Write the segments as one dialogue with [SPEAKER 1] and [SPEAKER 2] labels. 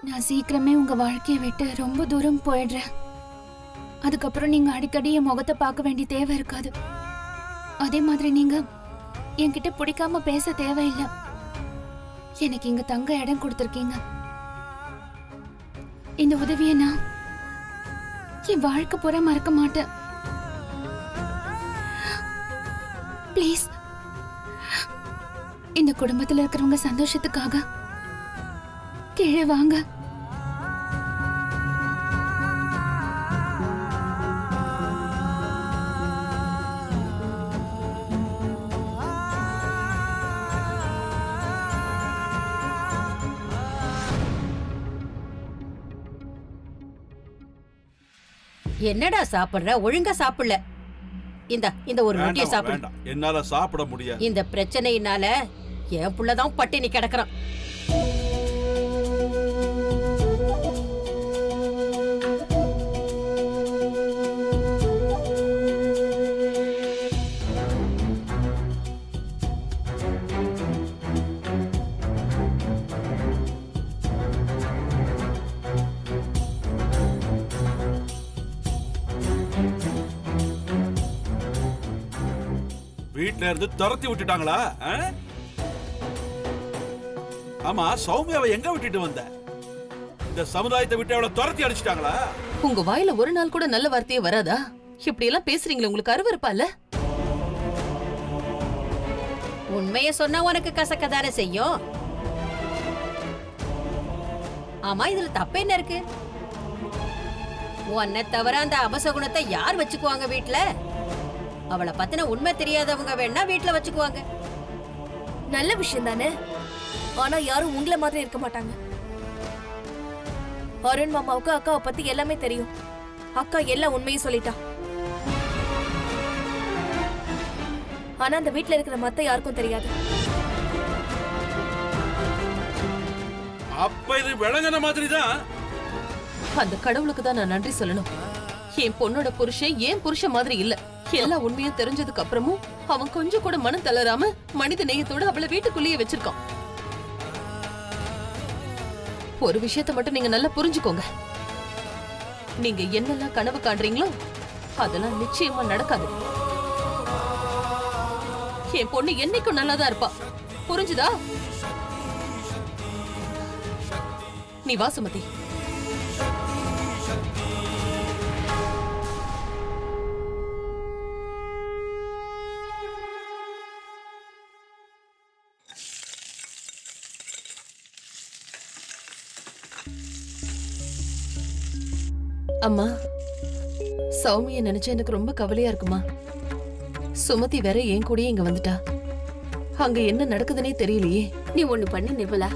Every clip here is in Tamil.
[SPEAKER 1] நான் சீக்கிரமே உங்க வாழ்க்கையை விட்டு ரொம்ப தூரம் போயிடுறேன். அதுக்கப்புறம் நீங்க அடிக்கடி என் முகத்தை பார்க்க வேண்டிய தேவை இருக்காது. அதே மாதிரி நீங்க என்கிட்ட பிடிக்காம பேச தேவையில்லை. எனக்கு இங்க தங்க இடம் கொடுத்துருக்கீங்க. இந்த உதவியை நான் என் வாழ்க்கை பூரா மறக்க மாட்டேன். ப்ளீஸ், இந்த குடும்பத்துல இருக்கிறவங்க சந்தோஷத்துக்காக கீழே வாங்க.
[SPEAKER 2] என்னடா சாப்பிடுற? ஒழுங்கா சாப்பிடல. இந்த ஒரு ரொட்டியை சாப்பிடு.
[SPEAKER 3] என்னால சாப்பிட முடியாது.
[SPEAKER 2] இந்த பிரச்சனையினால என் புள்ளதான் பட்டினி கிடக்குறான்.
[SPEAKER 3] வீட்ல இருந்து துரத்தி விட்டுட்டாங்களா? ஆமா, சௌமியாவை எங்க விட்டுட்டு வந்த? இந்த சமுதாயத்தை விட்டு அவளை துரத்தி அடிச்சிட்டாங்களா?
[SPEAKER 4] உங்க வாயில ஒரு நாள் கூட நல்ல வார்த்தையே வராதா? இப்படி எல்லாம் பேசுறீங்களே, உங்களுக்கு அருவருப்பால?
[SPEAKER 2] உண்மைய சொன்னா உனக்கு கசக்கதானே செய்யும். ஆமா, இதுல தப்பு என்ன இருக்கு? உன்னை தவிர அந்த அபசகுணத்தை யார் வச்சுக்குவாங்க வீட்டுல? அவளை பத்தின உண்மை தெரியாதவங்க வேணா வீட்டுல வச்சுக்குவாங்க.
[SPEAKER 5] நல்ல விஷயம் தானே. ஆனா யாரும் உங்களை மாதிரி இருக்க மாட்டாங்க. அருண் மாமாவுக்கு அக்காவை பத்தி எல்லாமே தெரியும். அக்கா எல்லா உண்மையும் சொல்லிட்டா. ஆனா அந்த வீட்டுல இருக்கிற மத்த யாருக்கும் தெரியாது.
[SPEAKER 3] அப்ப இது விளங்கின மாதிரி தான்.
[SPEAKER 4] அந்த கடவுளுக்கு தான் நான் நன்றி சொல்லணும். என் பொண்ணோட புருஷன் ஏன் புருஷன் மாதிரி இல்ல. எல்லா உண்மையும் தெரிஞ்சதுக்கு அப்புறமும் அவன் கொஞ்சம் கூட மனம் தளராம மனித நேயத்தோட அவளை வீட்டுக்குள்ளேயே வச்சிருக்கான். ஒரு விஷயத்தை மட்டும் நீங்க நல்லா புரிஞ்சுக்கோங்க. நீங்க என்னெல்லாம் கனவு காண்றீங்களோ அதெல்லாம் நிச்சயமா நடக்காது. என் பொண்ணு என்னைக்கும் நல்லாதான் இருப்பா. புரிஞ்சுதா? நீ வா சுமதி. அம்மா, சௌமிய நினைச்சா எனக்கு ரொம்ப கவலையா இருக்குமா. சுமதி வேற என் கூடயே இங்க வந்துட்டா. அங்க என்ன நடக்குதுன்னே தெரியலையே.
[SPEAKER 6] நீ ஒண்ணு பண்ணு நிர்மலா,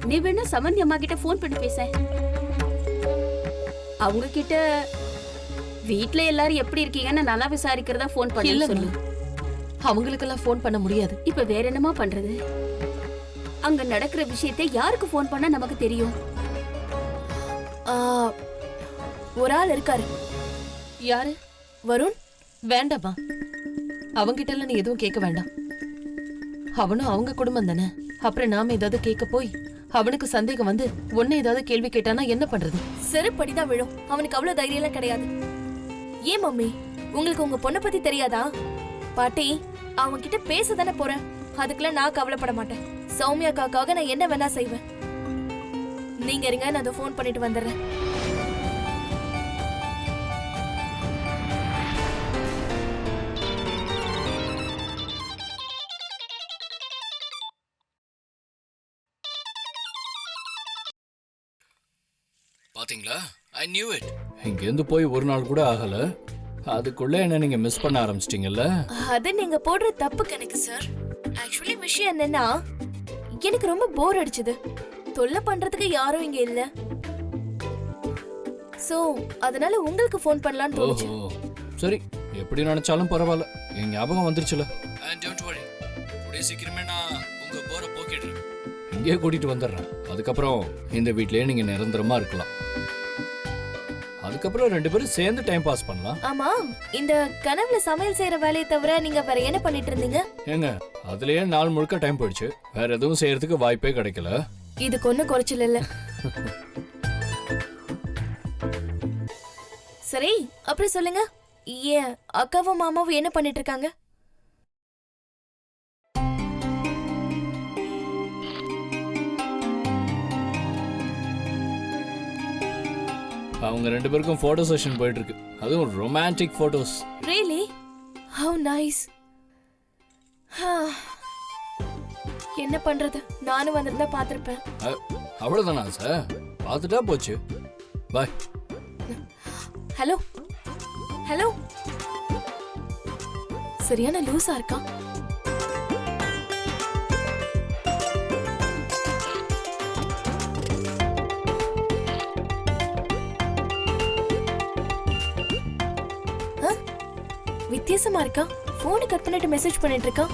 [SPEAKER 6] நீ வேணா சமந்தி அம்மா கிட்ட போன் பண்ணி பேச. அவங்க கிட்ட வீட்ல எல்லாரும் எப்படி இருக்கீங்கன்னு நல்லா விசாரிக்கிறதா போன் பண்ணி சொல்லு.
[SPEAKER 4] அவங்களுக்கெல்லாம் போன் பண்ண முடியாது.
[SPEAKER 6] இப்ப வேற என்னமா பண்றது? அங்க நடக்கிற விஷயத்தை யாருக்கு போன் பண்ணா நமக்கு தெரியும்?
[SPEAKER 5] ஒரு ஆள் இருக்காரு.
[SPEAKER 4] யாரு?
[SPEAKER 5] வருண்.
[SPEAKER 4] வேண்டாமா, அவங்கிட்ட எல்லாம் நீ எதுவும் கேட்க வேண்டாம். அவனும் அவங்க குடும்பம் தானே. அப்புறம் நாம ஏதாவது கேட்க போய் அவனுக்கு சந்தேகம் வந்து ஒன்னு ஏதாவது கேள்வி கேட்டானா என்ன பண்றது?
[SPEAKER 5] செருப்படிதான் விழும். அவனுக்கு அவ்வளவு தைரியம் எல்லாம் கிடையாது. ஏன் மம்மி, உங்களுக்கு உங்க பொண்ணை பத்தி தெரியாதா? பாட்டி, அவங்க கிட்ட பேச தானே போறேன். அதுக்கெல்லாம் நான் கவலைப்பட மாட்டேன். சௌமியா காக்காக நான் என்ன வேணா செய்வேன். நீங்க இருங்க, நான் அதை போன் பண்ணிட்டு வந்துடுறேன்.
[SPEAKER 7] பாத்தீங்களா? I knew it. இங்கேருந்து போய் ஒரு நாள் கூட ஆகல, அதுக்குள்ள என்ன நீங்க மிஸ் பண்ண ஆரம்பிச்சிட்டீங்கல்ல?
[SPEAKER 5] அது நீங்க போடுற தப்பு கணக்கு சார். ஆக்சுவலி விஷயம் என்னன்னா, எனக்கு ரொம்ப போர் அடிச்சது. தொல்லை பண்றதுக்கு யாரும் இங்க இல்ல. சோ அதனால உங்களுக்கு ஃபோன் பண்ணலாம்னு தோணுச்சு.
[SPEAKER 7] சரி, எப்படி நினைச்சாலும் பரவாயில்ல. என் ஞாபகம் வந்துருச்சுல. And don't worry. கூடிய சீக்கிரமே நான் உங்க போரை போக்கிடுறேன். இங்கேயே கூட்டிட்டு வந்துடுறேன். அதுக்கப்புறம் இந்த வீட்லயே நீங்க நிரந்தரமா இருக்கலாம். அதுக்கப்புறம் ரெண்டு பேரும் சேர்ந்து டைம் பாஸ் பண்ணலாம்.
[SPEAKER 5] ஆமா, இந்த கனவுல சமையல் செய்யற வேலையை தவிர நீங்க வேற என்ன பண்ணிட்டு இருந்தீங்க?
[SPEAKER 7] ஏங்க, அதுலயே நாள் முழுக்க டைம் போயிடுச்சு. வேற எதுவும் செய்யறதுக்கு வாய்ப்பே கிடைக்கல.
[SPEAKER 5] இதுக்கு ஒன்னும் குறைச்சல் இல்ல. சரி அப்புறம் சொல்லுங்க, ஏன் அக்காவும் மாமாவும் என்ன பண்ணிட்டு இருக்காங்க?
[SPEAKER 7] அவங்க 2 பேருக்கும் போட்டோ செஷன் போயிட்டு இருக்கு. அதுவும் romantic photos.
[SPEAKER 5] Really? How nice. என்ன பண்றது, நானும் வந்திருந்தா பார்த்திருப்பேன்.
[SPEAKER 7] அவ்வளவுதானா சார்? பார்த்துட்டா போச்சு. பாய்.
[SPEAKER 5] ஹலோ ஹலோ, சரியான லூசா இருக்கா? வித்தியாசமா இருக்கா? போனை கட் பண்ணிட்டு மெசேஜ் பண்ணிட்டு இருக்கா.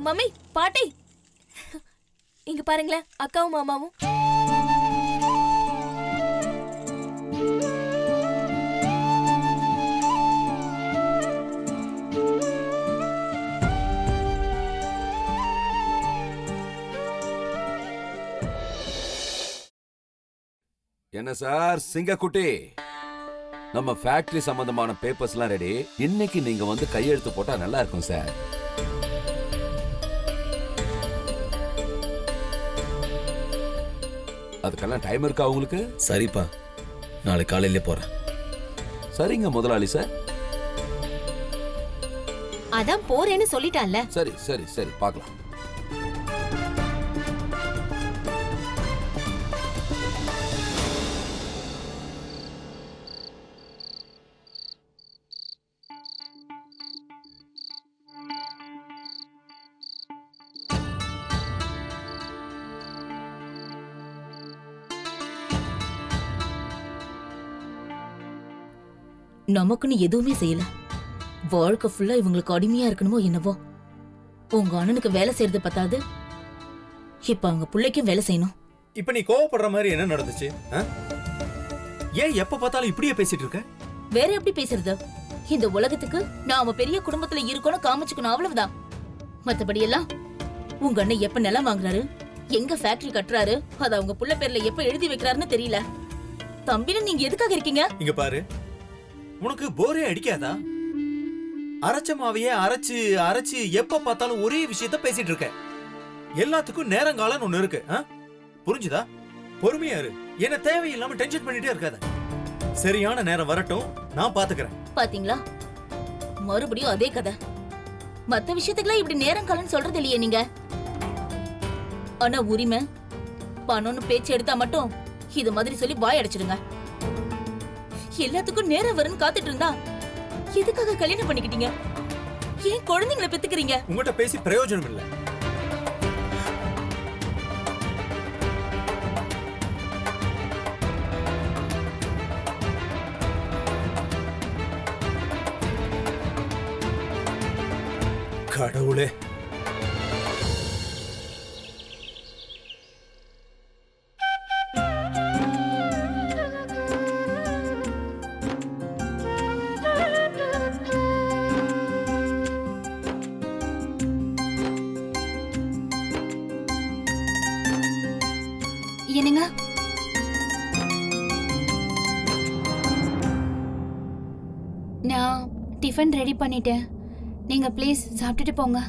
[SPEAKER 5] மம்மி, பாட்டி, இங்க பாருங்களேன், அக்காவும் மாமாவும்.
[SPEAKER 8] என்ன சார் சிங்கக்குட்டி, நம்ம ஃபேக்டரி சம்பந்தமான பேப்பர்ஸ்லாம் ரெடி. இன்னைக்கு நீங்க வந்து கையெழுத்து போட்டா நல்லா இருக்கும் சார். அதுக்கெல்லாம் டைம் இருக்கா உங்களுக்கு?
[SPEAKER 9] சரிப்பா, நாளைக்கு காலையிலே போறேன்.
[SPEAKER 8] சரிங்க முதலாளி சார்.
[SPEAKER 2] அதான் போறேன்னு சொல்லிட்டான்ல.
[SPEAKER 8] சரி சரி சரி, பார்க்கலாம்.
[SPEAKER 10] நமக்குன்னு எதுவுமே செய்யல. வாழ்க்கை ஃபுல்லா இவங்களுக்கு அடிமையா இருக்கணுமோ என்னவோ. உங்க அண்ணனுக்கு வேலை செய்யறது பத்தாது, இப்ப அவங்க பிள்ளைக்கும் வேலை செய்யணும்.
[SPEAKER 9] இப்ப நீ கோவப்படுற மாதிரி என்ன நடந்துச்சு? ஏன் எப்ப பார்த்தாலும் இப்படியே பேசிட்டு இருக்க?
[SPEAKER 10] வேற எப்படி பேசுறது? இந்த உலகத்துக்கு நாம பெரிய குடும்பத்துல இருக்கோன்னு காமிச்சுக்கணும், அவ்வளவுதான். மத்தபடி எல்லாம் உங்க அண்ணன் எப்ப நிலம் வாங்குறாரு, எங்க ஃபேக்டரி கட்டுறாரு, அது அவங்க புள்ள பேர்ல எப்ப எழுதி வைக்கிறாருன்னு தெரியல. தம்பின்னு நீங்க எதுக்காக இருக்கீங்க?
[SPEAKER 9] இங்க பாரு, உனக்கு போரே அடிக்காதா? அரைச்ச மாவையே அரைச்சு அரைச்சு எப்ப பார்த்தாலும் ஒரே விஷயத்த பேசிட்டு இருக்க. எல்லாத்துக்கும் நேரங்காலம்னு ஒண்ணு இருக்கு. புரிஞ்சுதா? பொறுமையா இரு, என்ன தேவையில்லாம டென்ஷன் பண்ணிட்டே இருக்காத. சரியான நேரம் வரட்டும், நான் பாத்துக்கிறேன்.
[SPEAKER 10] பாத்தீங்களா, மறுபடியும் அதே கதை. மத்த விஷயத்துக்குலாம் இப்படி நேரம் காலம்னு சொல்றது இல்லையே நீங்க. ஆனா உரிமை பணம்னு பேச்சு எடுத்தா மட்டும் இது மாதிரி சொல்லி வாய் அடைச்சிடுங்க. எல்லாத்துக்கும் நேரம் வரும்னு காத்துட்டு இருந்தா எதுக்காக கல்யாணம் பண்ணிக்கிட்டீங்க? ஏன் குழந்தைங்களை பெத்துக்கிறீங்க?
[SPEAKER 9] உங்ககிட்ட பேசி பிரயோஜனம் இல்ல. கடவுளே,
[SPEAKER 1] என்னங்க? நான் டிஃபன் ரெடி பண்ணிட்டேன், நீங்க ப்ளீஸ் சாப்பிட்டுட்டு போங்க.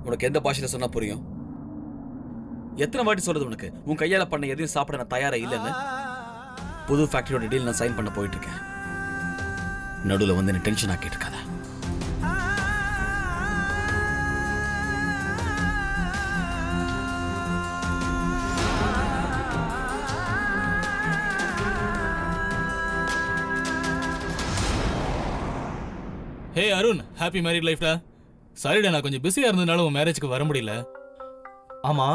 [SPEAKER 11] உனக்கு எந்த பாஷையில சொன்னா புரியும்? எத்தனை வாட்டி சொல்றது உனக்கு? உன் கையால பண்ண எதையும் சாப்பிட நான் தயாரா இல்லைன்னு. புது ஃபேக்டரியோட டீல் நான் சைன் பண்ண போயிட்டு இருக்கேன். நடுவில் வந்து என்ன டென்ஷன் ஆக்கிட்டு இருக்காத.
[SPEAKER 12] ஹே அருண், ஹாப்பி மேரிட் லைஃப்டா. சாரிடா, நான் கொஞ்சம் பிஸியா இருந்ததுனால உன் மேரேஜ்க்கு வர முடியல.
[SPEAKER 13] ஆமா,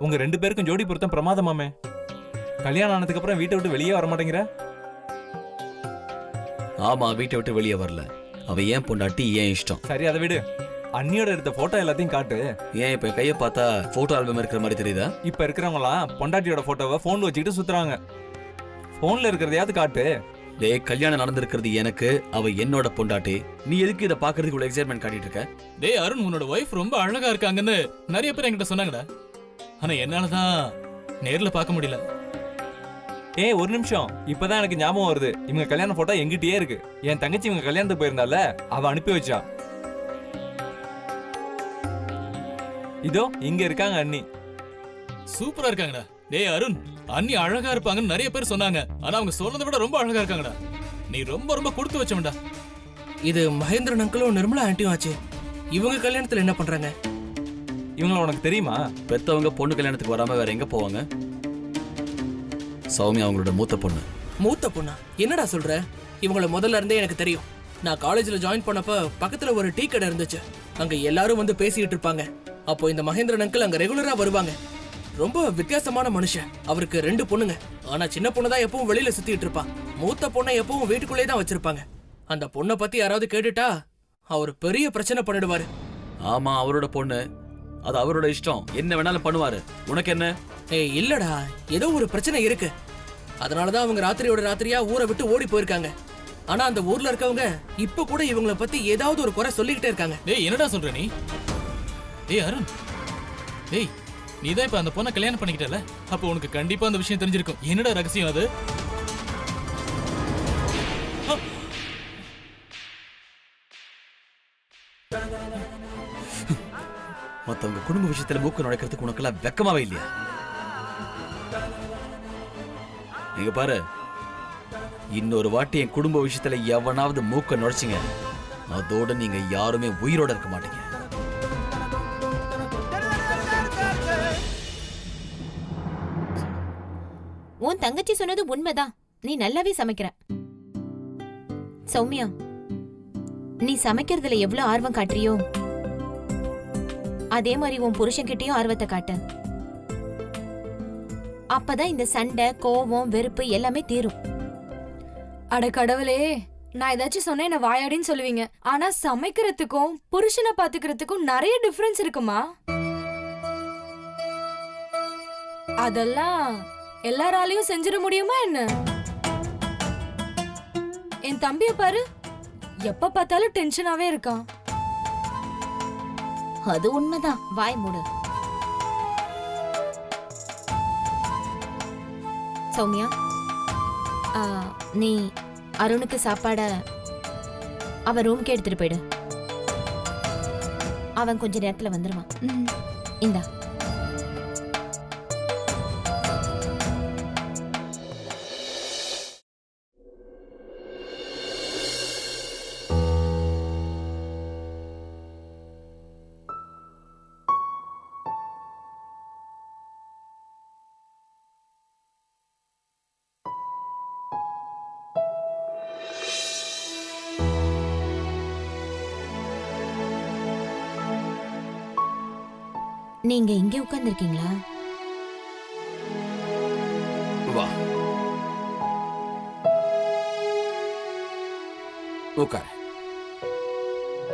[SPEAKER 13] உங்க 2 பேருக்கும் ஜோடி பொருத்தம் பிரமாதமாமே. கல்யாணம் ஆனதுக்கு அப்புறம் வீட்டை விட்டு வெளியே வர மாட்டேங்கிற?
[SPEAKER 11] ஆமா, வீட்டை விட்டு வெளியே வரல. அவ ஏன் பொண்டாட்டி, ஏன் இஷ்டம்.
[SPEAKER 13] சரி, அதை விடு. அண்ணியோட எடுத்த போட்டோ எல்லாத்தையும் காட்டு.
[SPEAKER 11] ஏன் இப்ப கையை பார்த்தா போட்டோ ஆல்பம் இருக்கிற மாதிரி தெரியுதா?
[SPEAKER 13] இப்ப இருக்கிறவங்களாம் பொண்டாட்டியோட போட்டோவை போன்ல வச்சுக்கிட்டு சுத்துறாங்க. போன்ல இருக்கிறதையாவது காட்டு.
[SPEAKER 11] டேய், கல்யாணம் நடந்திருக்கிறது எனக்கு, அவ என்னோட பொண்டாட்டி. நீ எதுக்கு இதை பாக்குறதுக்கு இவ்வளவு எக்ஸைட்மெண்ட் காட்டிட்டு இருக்க?
[SPEAKER 12] டேய் அருண், உன்னோட ஒய்ஃப் ரொம்ப அழகா இருக்காங்கன்னு நிறைய பேர் என்கிட்ட சொன்னாங்கடா. ஆனா என்னாலதான் நேர்ல பார்க்க முடியல.
[SPEAKER 13] ஒரு நிமிஷம், இப்பதான் எனக்கு ஞாபகம் வருது. இவங்க கல்யாண போட்டோ எங்கிட்டயே இருக்கு. என் தங்கச்சி இவங்க கல்யாணத்துக்கு போயிருந்தால, அவ அனுப்பி வச்சா. இதோ இங்க இருக்காங்க அண்ணி.
[SPEAKER 12] சூப்பரா இருக்காங்கடா. டேய் அருண், அண்ணி அழகா இருப்பாங்கன்னு நிறைய பேர் சொன்னாங்க. ஆனா அவங்க சொன்னதை விட ரொம்ப அழகா இருக்காங்கடா. நீ ரொம்ப ரொம்ப கொடுத்து வச்சவன்டா.
[SPEAKER 14] இது மகேந்திரன் அங்கிளும் நிர்மலா ஆண்டியும் ஆச்சு. இவங்க கல்யாணத்துல என்ன பண்றாங்க?
[SPEAKER 13] இவங்கள உனக்கு தெரியுமா?
[SPEAKER 11] பெத்தவங்க பொண்ணு கல்யாணத்துக்கு வராம வேற எங்க போவாங்க? சௌமியா அவங்களோட மூத்த பொண்ணு.
[SPEAKER 14] மூத்த பொண்ணா? என்னடா சொல்ற? இவங்கள முதல்ல இருந்தே எனக்கு தெரியும். நான் காலேஜ்ல ஜாயின் பண்ணப்ப பக்கத்துல ஒரு டீ கடை இருந்துச்சு. அங்க எல்லாரும் வந்து பேசிட்டு இருப்பாங்க. அப்போ இந்த மகேந்திரன் அங்கிள் அங்க ரெகுலரா வருவாங்க. ரொம்ப வித்தியாசமான மனுஷன். அவருக்கு 2 பொண்ணுங்க. ஆனா சின்ன பொண்ணு தான் எப்பவும் வெளியில சுத்திட்டு இருப்பா. மூத்த பொண்ணை எப்பவும் வீட்டுக்குள்ளே தான் வச்சிருப்பாங்க. அந்த பொண்ணை பத்தி யாராவது கேட்டுட்டா அவர் பெரிய பிரச்சனை பண்ணிடுவாரு.
[SPEAKER 11] ஆமா, அவரோட பொண்ணு, அது அவரோட இஷ்டம். என்ன வேணாலும் பண்ணுவாரு. உனக்கு என்ன?
[SPEAKER 14] இல்லடா, ஏதோ ஒரு பிரச்சனை இருக்கு. அதனாலதான் அவங்க ராத்திரியோட ராத்திரியா ஊரை விட்டு ஓடி போயிருக்காங்க. ஆனா அந்த ஊர்ல இருக்கவங்க இப்ப கூட இவங்கள பத்தி ஏதாவது ஒரு குறை சொல்லிக்கிட்டே இருக்காங்க.
[SPEAKER 12] டேய் என்னடா சொல்ற நீ? டேய் அருண், டேய் நீதான் இப்ப அந்த பொண்ணை கல்யாணம் பண்ணிக்கிட்டல, அப்ப உனக்கு கண்டிப்பா அந்த விஷயம் தெரிஞ்சிருக்கும். என்னடா ரகசியம் அது?
[SPEAKER 11] மத்தவங்க குடும்ப விஷயத்துல மூக்கு நுழைக்கிறதுக்கு உனக்கெல்லாம் வெக்கமாவே இல்லையா? நீங்க பாரு, இன்னொரு வாட்டி என் குடும்ப விஷயத்துல எவனாவது மூக்க நுழைச்சிங்க, அதோட நீங்க யாருமே உயிரோட இருக்க மாட்டீங்க.
[SPEAKER 15] உன் தங்கச்சி சொன்னது உண்மைதான். நீ நல்லாவே சமைக்கிற. சௌமியா, நீ சமைக்கிறதுல எவ்வளவு ஆர்வம் காட்டுறியோ அதே மாதிரி உன் புருஷன்கிட்டயும் ஆர்வத்தை காட்டு. அப்பதான் இந்த சண்டை, கோபம், வெறுப்பு எல்லாமே தீரும்.
[SPEAKER 5] அட கடவுளே, நான் ஏதாச்சும் சொன்னேன் என்ன வாயாடின்னு சொல்லுவீங்க. ஆனா சமைக்கிறதுக்கும் புருஷனை பாத்துக்கிறதுக்கும் நிறைய டிஃபரன்ஸ் இருக்குமா? அதெல்லாம் எல்லாராலையும் செஞ்சிட முடியுமா என்ன? என் தம்பிய பாரு, எப்ப பார்த்தாலும் டென்ஷனாவே இருக்கான்.
[SPEAKER 15] அது உண்மைதான். வாய் மூடு. சௌமியா, நீ அருணுக்கு சாப்பாட அவன் ரூம்க்கு எடுத்துட்டு போயிடு. அவன் கொஞ்ச நேரத்துல வந்துருவான். இந்தா. நீங்க இங்கே உட்கார்ந்திருக்கீங்களா?
[SPEAKER 8] வா, உட்கார்.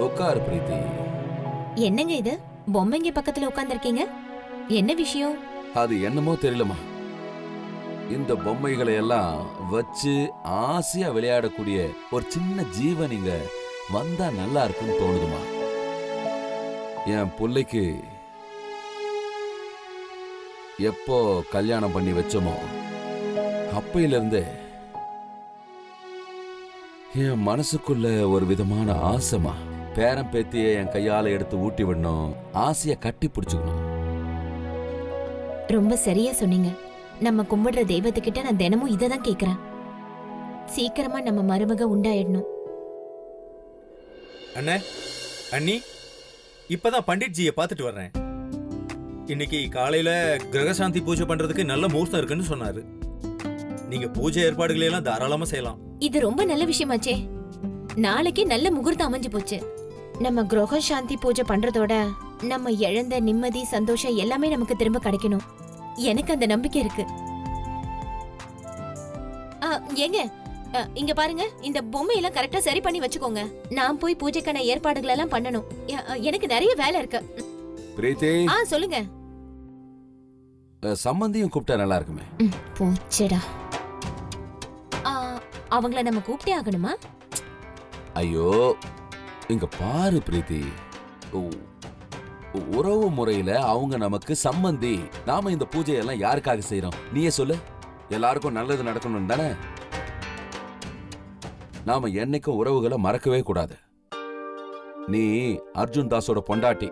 [SPEAKER 8] உட்கார் பிரீத்தி.
[SPEAKER 15] என்னங்க இது? பொம்மைங்க பக்கத்துல உட்கார்ந்திருக்கீங்க. என்ன விஷயம்?
[SPEAKER 8] அது என்னமோ தெரியலமா, இந்த பொம்மைகளை எல்லாம் வச்சு ஆசையா விளையாடக்கூடிய ஒரு சின்ன ஜீவன் இங்க வந்தா நல்லா இருக்குன்னு தோணுதுமா. என் பிள்ளைக்கு எப்போ கல்யாணம் பண்ணி வச்சோமோ அப்பையிலிருந்து என் மனசுக்குள்ள ஒரு விதமான ஆசைமா. பேரம் பேத்திய என் கையால எடுத்து ஊட்டி விடணும், ஆசைய கட்டி பிடிச்சுக்கணும்.
[SPEAKER 15] ரொம்ப சரியா சொன்னீங்க. நம்ம கும்பிடுற தெய்வத்துக்கிட்ட நான் தினமும் இதை தான் கேக்குறேன். சீக்கிரமா நம்ம மருமக உண்டாயிடணும்.
[SPEAKER 9] அண்ணே, அண்ணி, இப்பதான் பண்டிட்ஜியை பார்த்துட்டு வர்றேன். இன்னைக்கு காலையில கிரகசாந்தி பூஜை பண்றதுக்கு நல்ல முகூர்த்தம் இருக்குன்னு சொன்னாரு. நீங்க பூஜை ஏற்பாடுகளை எல்லாம் தாராளமா செய்யலாம்.
[SPEAKER 15] இது ரொம்ப நல்ல விஷயமாச்சே. நாளைக்கு நல்ல முகூர்த்தம் அமைஞ்சு போச்சு. நம்ம கிரக சாந்தி பூஜை பண்றதோட நம்ம இழந்த நிம்மதி, சந்தோஷம் எல்லாமே நமக்கு திரும்ப கிடைக்கணும். எனக்கு அந்த நம்பிக்கை இருக்கு. ஏங்க, இங்க பாருங்க, இந்த பொம்மையெல்லாம் கரெக்டா சரி பண்ணி வச்சுக்கோங்க. நான் போய் பூஜைக்கான ஏற்பாடுகள் எல்லாம் பண்ணணும். எனக்கு நிறைய வேலை இருக்கு.
[SPEAKER 8] பிரீத்தி,
[SPEAKER 15] சொல்லுங்க.
[SPEAKER 8] சம்பந்தியும் கூப்பிட்டா நல்லா இருக்குமே.
[SPEAKER 15] போச்சடா. அவங்கள நம்ம கூப்பிட்டே ஆகணுமா?
[SPEAKER 8] ஐயோ இங்க பாரு பிரீத்தி, உறவு முறையில அவங்க நமக்கு சம்பந்தி. நாம இந்த பூஜையெல்லாம் யாருக்காக செய்யறோம் நீயே சொல்லு? எல்லாருக்கும் நல்லது நடக்கணும் தானே? நாம என்னைக்கும் உறவுகளை மறக்கவே கூடாது. நீ அர்ஜுன் தாஸோட பொண்டாட்டி.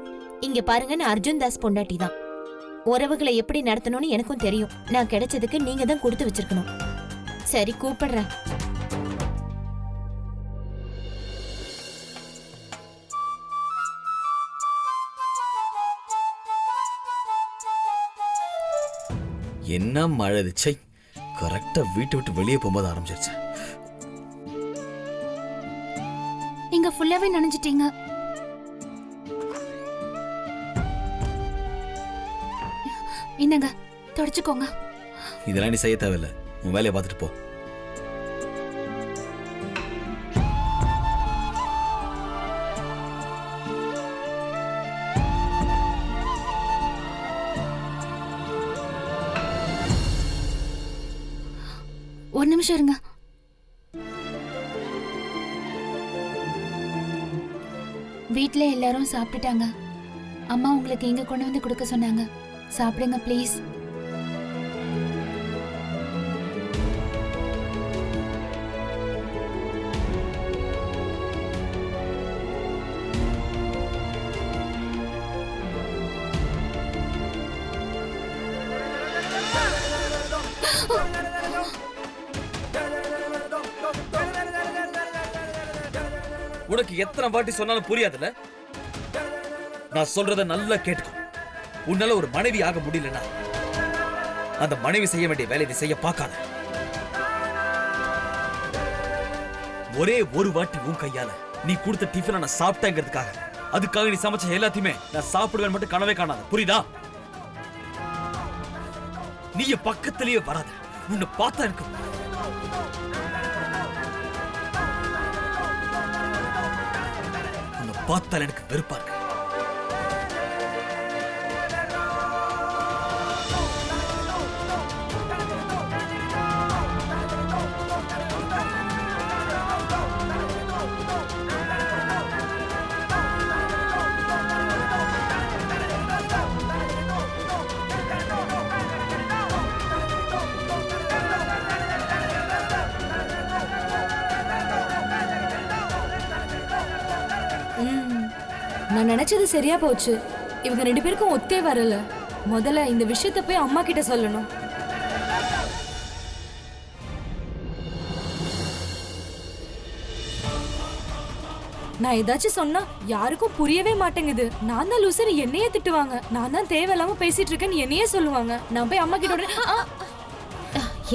[SPEAKER 15] இங்க பாருங்க, நான் அர்ஜுன் தாஸ் பொண்டாட்டி தான். உறவுகளை எப்படி நடத்தணும்னு எனக்கும் தெரியும். நான் கிடைச்சதுக்கு நீங்க தான் கொடுத்து வச்சிருக்கணும். சரி, கூப்பிடுறேன்.
[SPEAKER 11] என்ன மழை சை, கரெக்டா வீட்டை விட்டு வெளியே போகும்போது ஆரம்பிச்சிருச்சு.
[SPEAKER 1] நீங்க ஃபுல்லாவே நனைஞ்சிட்டீங்க. என்னங்க, தொடச்சுக்கோங்க.
[SPEAKER 11] இதெல்லாம் நீ செய்ய தேவையில்லை, உன் வேலையை பார்த்துட்டு போ.
[SPEAKER 1] ஒரு நிமிஷம் இருங்க. வீட்ல எல்லாரும் சாப்பிட்டுட்டாங்க. அம்மா உங்களுக்கு இங்க கொண்டு வந்து கொடுக்க சொன்னாங்க. சாப்பிடுங்க ப்ளீஸ்.
[SPEAKER 11] உனக்கு எத்தனை வாட்டி சொன்னாலும் புரியாதுல்ல? நான் சொல்றத நல்லா கேட்டுக்கோ. உன்னால ஒரு மனைவி ஆக முடியலன்னா அந்த மனைவி செய்ய வேண்டிய வேலையை நீ செய்ய பார்க்காத. ஒரே ஒரு வாட்டி உன் கையால நீ கொடுத்த டிஃபனை நான் சாப்பிட்டேங்கிறதுக்காக, அதுக்காக நீ சமைச்ச எல்லாத்தையுமே நான் சாப்பிடுவேன் மட்டும் கனவே காணாத, புரியுதா? நீ பக்கத்திலேயே வராத. உன்னை பார்த்தா எனக்கு பார்த்தால் எனக்கு வெறுப்பா இருக்கு.
[SPEAKER 5] நான் நினைச்சது சரியா போச்சு. இவங்க 2 பேருக்கும் ஒத்தே வரல. முதல்ல இந்த விஷயத்தை போய் அம்மா கிட்ட சொல்லணும். நான் ஏதாச்சும் சொன்னா யாருக்கும் புரியவே மாட்டேங்குது. நான் தான் லூசர், என்னையே திட்டுவாங்க. நான் தான் தேவையில்லாம பேசிட்டு இருக்கேன்னு என்னையே சொல்லுவாங்க. நான் போய் அம்மா கிட்ட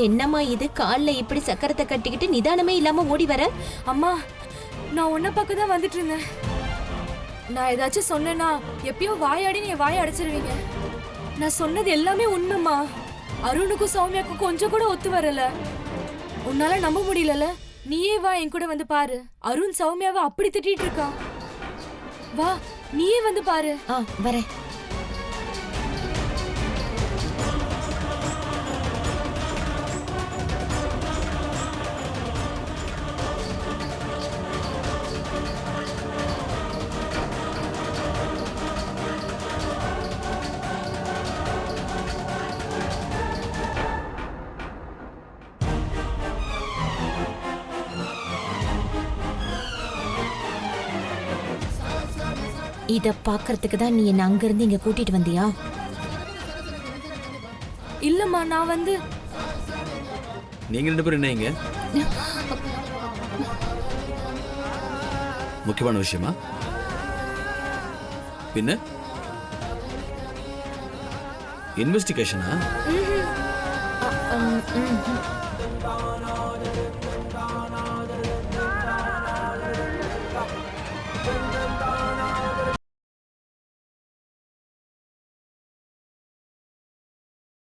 [SPEAKER 15] என்னம்மா இது, கால்ல இப்படி சக்கரத்தை கட்டிக்கிட்டு நிதானமே இல்லாம ஓடி வர?
[SPEAKER 5] அம்மா, நான் உன்னை பக்கம் தான் வந்துட்டு இருந்தேன். நான் ஏதாச்சும் சொன்னேன்னா எப்பயும் வாயாடி நீ வாயை அடைச்சிருவீங்க. நான் சொன்னது எல்லாமே உண்மைமா. அருணுக்கும் சௌமியாக்கும் கொஞ்சம் கூட ஒத்து வரல. உன்னால நம்ப முடியல. நீயே வா, என் கூட வந்து பாரு. அருண் சௌமியாவை அப்படி திட்டிட்டு இருக்கான். வா, நீயே வந்து பாரு.
[SPEAKER 15] வரேன். இத பாக்குறதுக்கு தான் நீ என்ன அங்க இருந்து இங்க கூட்டிட்டு வந்தியா?
[SPEAKER 5] இல்லம்மா, நான் வந்து
[SPEAKER 11] நீங்க 2 பேரும் என்ன இங்க? முக்கியமான விஷயமா? பின்ன இன்வெஸ்டிகேஷனா?